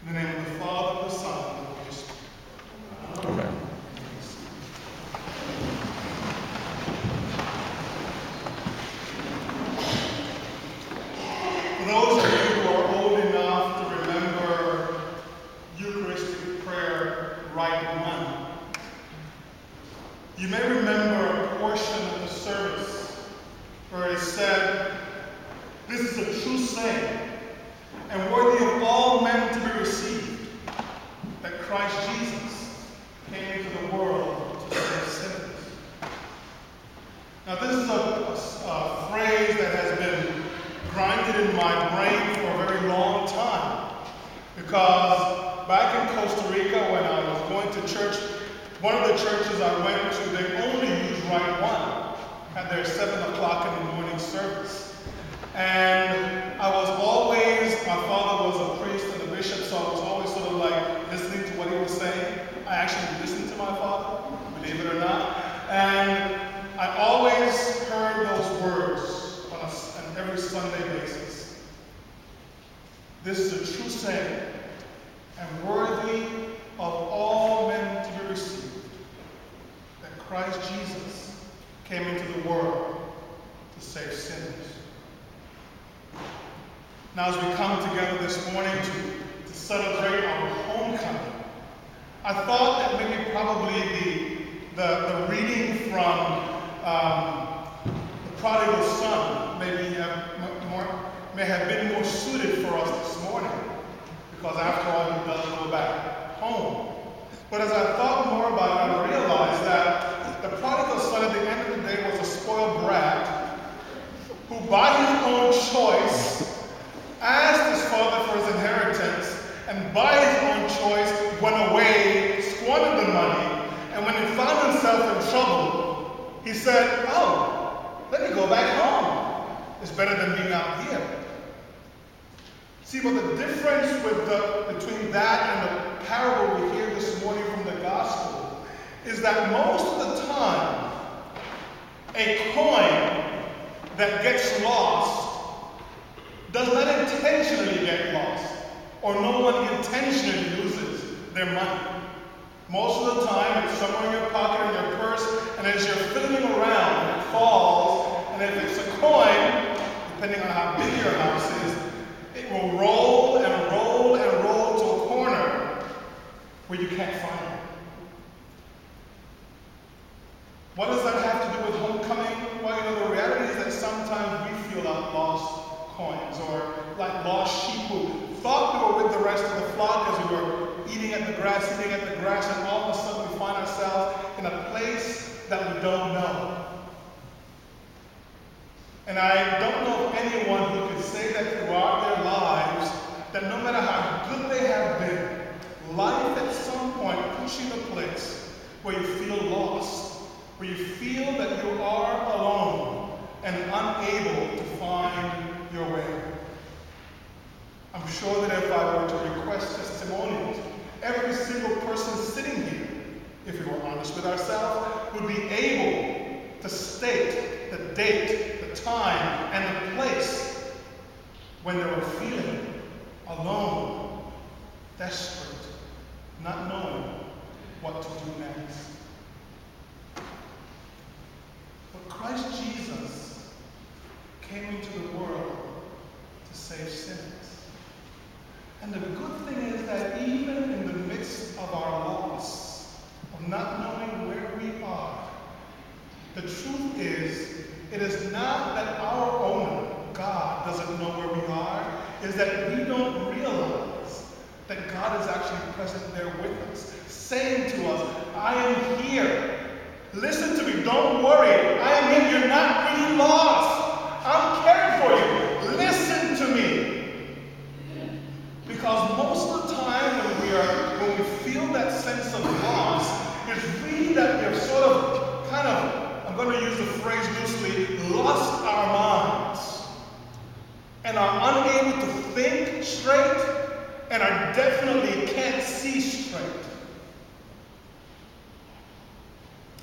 In the name of the Father, the Son, and the Holy Spirit. Amen. For those of you who are old enough to remember Eucharistic prayer rite 1, you may remember a portion of the service where it said, "This is a true saying, and worthy of all men to be received, that Christ Jesus came into the world to save sinners." Now this is a phrase that has been grinded in my brain for a very long time, because back in Costa Rica when I was going to church, one of the churches I went to, they only used Rite 1 at their 7 o'clock in the morning service. And I was always, my father was a priest and a bishop, so I was always sort of like listening to what he was saying. I actually listened to my father, believe it or not. And I always heard those words on every Sunday basis. This is a true saying, and worthy of all men to be received, that Christ Jesus came into the world to save sinners. Now, as we come together this morning to celebrate our homecoming, I thought that maybe probably the reading from the prodigal son may have been more suited for us this morning, because after all, he does go back home. But as I thought more about it, I realized that the prodigal son at the end of the day was a spoiled brat who, by his own choice, asked his father for his inheritance, and by his own choice went away, squandered the money, and when he found himself in trouble, he said, "Oh, let me go back home. It's better than being out here." See, but the difference between that and the parable we hear this morning from the gospel is that most of the time, a coin that gets lost does not intentionally get lost, or no one intentionally loses their money. Most of the time, it's somewhere in your pocket or in your purse, and as you're fiddling around, it falls, and if it's a coin, depending on how big your house is, it will roll and roll and roll to a corner where you can't find it. What does that have to do with homecoming? Well, the reality is that sometimes we feel like lost coins, or like lost sheep who thought we were with the rest of the flock as we were eating at the grass, and all of a sudden we find ourselves in a place that we don't know. And I don't know of anyone who can say that throughout their lives, that no matter how good they have been, life at some point puts you in a place where you feel lost, where you feel that you are alone and unable to find your way. I'm sure that if I were to request testimonials, every single person sitting here, if we were honest with ourselves, would be able to state the date, the time, and the place when they were feeling alone, desperate, not knowing what to do next. But Christ Jesus came into the world to save sinners. And the good thing is that even in the midst of our loss, of not knowing where we are, the truth is, it is not that our owner, God, doesn't know where we are, is that we don't realize that God is actually present there with us, saying to us, "I am here. Listen to me, don't worry. I am here. You're not really lost. I'm caring for you. Listen to me." Because most of the time when we feel that sense of loss, it's really that we're sort of, I'm going to use the phrase loosely, lost our minds, and are unable to think straight, and are definitely can't see straight.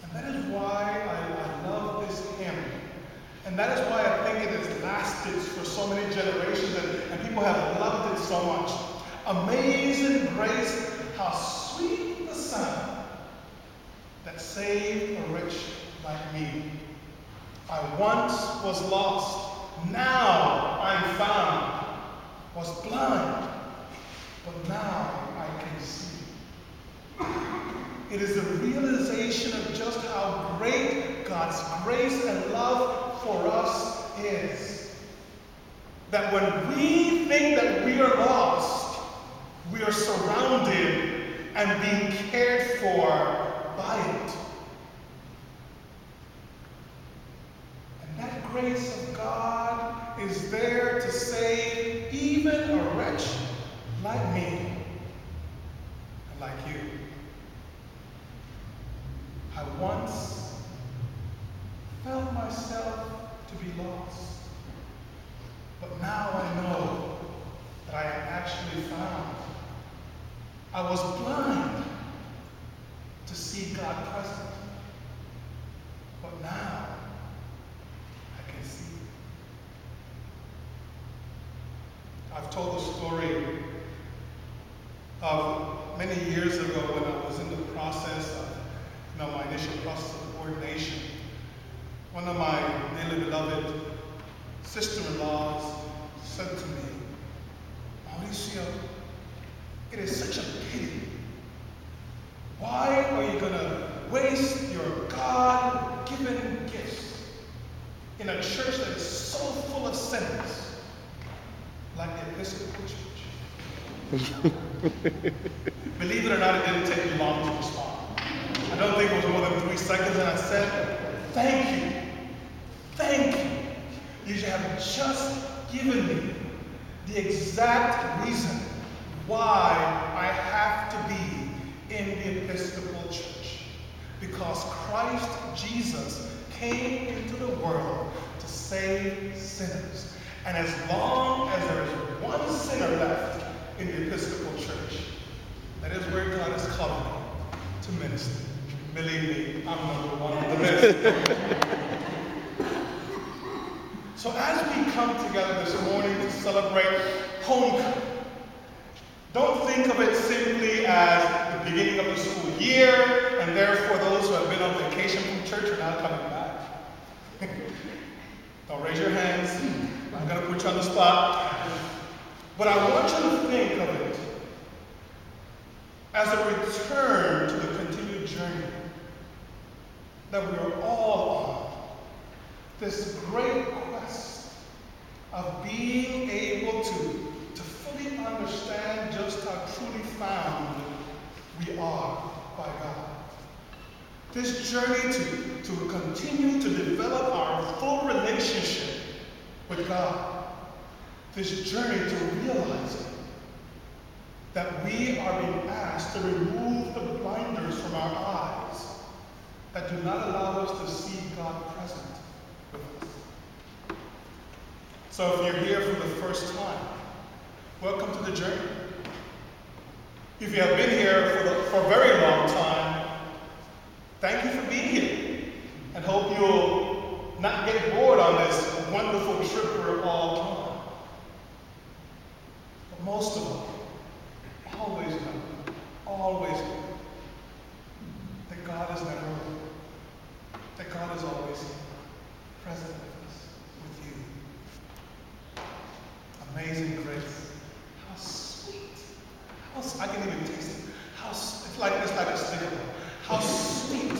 And that is why I love this hymn. And that is why I think it has lasted for so many generations, and people have loved it so much. Amazing grace, how sweet the sound that saved a wretch like me. I once was lost, now I'm found. Was blind, but now I can see. It is the realization of just how great God's grace and love for us is. That when we think that we are lost, we are surrounded and being cared for by it. And that grace of God is there to save even a wretch like me and like you. I once felt myself to be lost, but now I know that I am actually found. I was blind to see God present, but now I can see. I've told the story of many years ago when I was in the process of my initial process of ordination. One of my dearly beloved sister-in-laws said to me, Mauricio, it is such a pity. Why are you going to waste your God-given gifts in a church that is so full of sinners like the Episcopal Church? Believe it or not, it didn't take me long to respond. I don't think it was more than 3 seconds, and I said, thank you. Thank you. You have just given me the exact reason why I have to be in the Episcopal Church. Because Christ Jesus came into the world to save sinners. And as long as there is one sinner left in the Episcopal Church, that is where God has called me to minister. Believe me, I'm number one on the list. So as we come together this morning to celebrate homecoming, don't think of it simply as the beginning of the school year, and therefore those who have been on vacation from church are now coming back. Don't raise your hands. I'm going to put you on the spot. But I want you to think of it as a return to the continued journey that we are all on. This great quest of being able to fully understand just how truly found we are by God. This journey to continue to develop our full relationship with God. This journey to realizing that we are being asked to remove the blinders from our eyes that do not allow us to see God present with us. So if you're here for the first time, welcome to the journey. If you have been here for a very long time, thank you for being here, and hope you'll not get bored on this wonderful trip we're all on. But most of all, always know that God is never alone, that God is always present with us, with you. Amazing grace. How sweet. I can even taste it. It's like a sticker. How sweet